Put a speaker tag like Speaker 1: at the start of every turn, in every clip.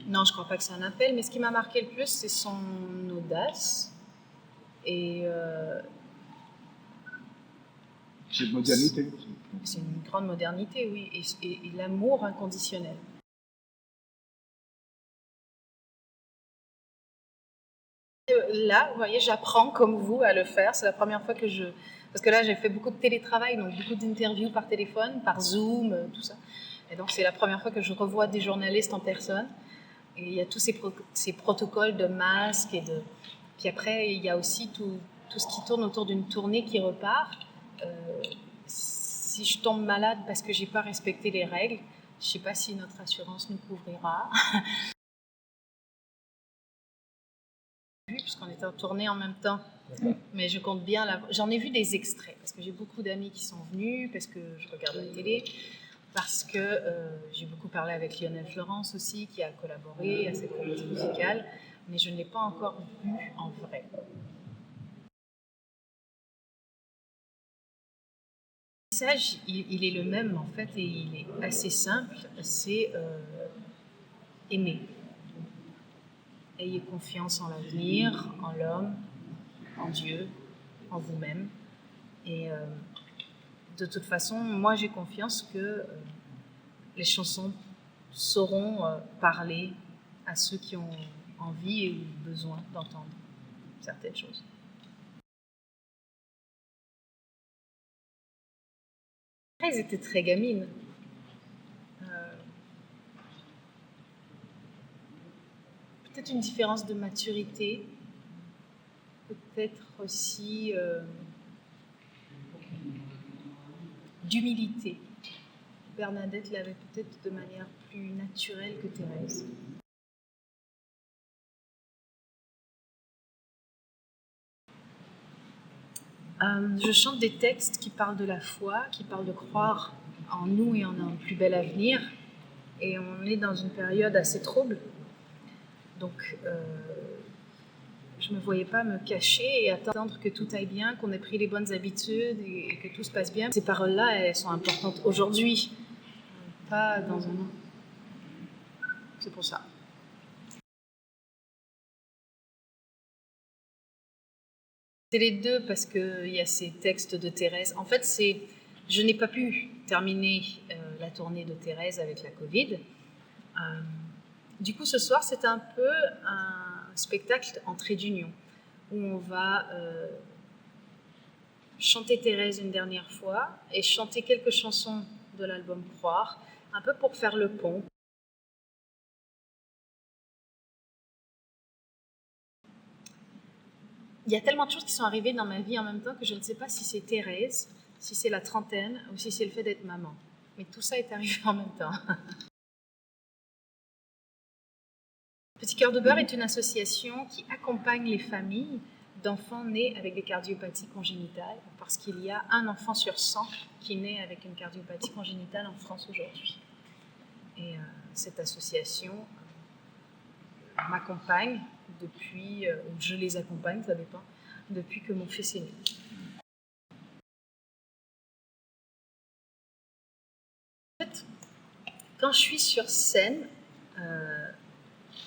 Speaker 1: Non, je ne crois pas que c'est un appel, mais ce qui m'a marqué le plus, c'est son audace et
Speaker 2: C'est de modernité.
Speaker 1: c'est une grande modernité, oui, et l'amour inconditionnel. Là, vous voyez, j'apprends comme vous à le faire. C'est la première fois que parce que là, j'ai fait beaucoup de télétravail, donc beaucoup d'interviews par téléphone, par Zoom, tout ça. Et donc, c'est la première fois que je revois des journalistes en personne. Et il y a tous ces protocoles de masques Puis après, il y a aussi tout ce qui tourne autour d'une tournée qui repart. Si je tombe malade parce que j'ai pas respecté les règles, je sais pas si notre assurance nous couvrira. Puisqu'on était en tournée en même temps. Mais je compte bien J'en ai vu des extraits, parce que j'ai beaucoup d'amis qui sont venus, parce que je regarde la télé, parce que j'ai beaucoup parlé avec Lionel Florence aussi, qui a collaboré à cette comédie musicale, mais je ne l'ai pas encore vu en vrai. Le message, il est le même en fait, et il est assez simple, c'est aimer. Ayez confiance en l'avenir, en l'homme, en Dieu, en vous-même. Et de toute façon, moi j'ai confiance que les chansons sauront parler à ceux qui ont envie et besoin d'entendre certaines choses. Elles étaient très gamines. Peut-être une différence de maturité, peut-être aussi d'humilité. Bernadette l'avait peut-être de manière plus naturelle que Thérèse. Je chante des textes qui parlent de la foi, qui parlent de croire en nous et en un plus bel avenir. Et on est dans une période assez trouble. Donc, je ne me voyais pas me cacher et attendre que tout aille bien, qu'on ait pris les bonnes habitudes et que tout se passe bien. Ces paroles-là, elles sont importantes aujourd'hui, pas dans un an. C'est pour ça. C'est les deux parce qu'il y a ces textes de Thérèse. En fait, je n'ai pas pu terminer la tournée de Thérèse avec la Covid. Du coup, ce soir, c'est un peu un spectacle en trait d'union où on va chanter Thérèse une dernière fois et chanter quelques chansons de l'album Croire, un peu pour faire le pont. Il y a tellement de choses qui sont arrivées dans ma vie en même temps que je ne sais pas si c'est Thérèse, si c'est la trentaine ou si c'est le fait d'être maman. Mais tout ça est arrivé en même temps. Petit Cœur de Beurre est une association qui accompagne les familles d'enfants nés avec des cardiopathies congénitales, parce qu'il y a un enfant sur 100 qui naît avec une cardiopathie congénitale en France aujourd'hui. Et cette association m'accompagne depuis, ou je les accompagne, ça dépend, depuis que mon fils est né. En fait, quand je suis sur scène,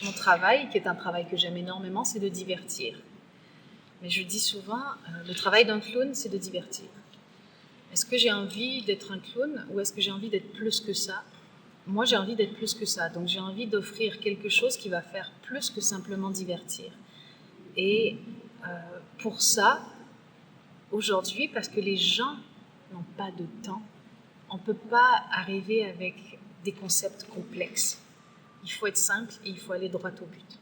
Speaker 1: mon travail, qui est un travail que j'aime énormément, c'est de divertir. Mais je dis souvent, le travail d'un clown, c'est de divertir. Est-ce que j'ai envie d'être un clown ou est-ce que j'ai envie d'être plus que ça ? Moi, j'ai envie d'être plus que ça. Donc, j'ai envie d'offrir quelque chose qui va faire plus que simplement divertir. Et pour ça, aujourd'hui, parce que les gens n'ont pas de temps, on ne peut pas arriver avec des concepts complexes. Il faut être simple et il faut aller droit au but.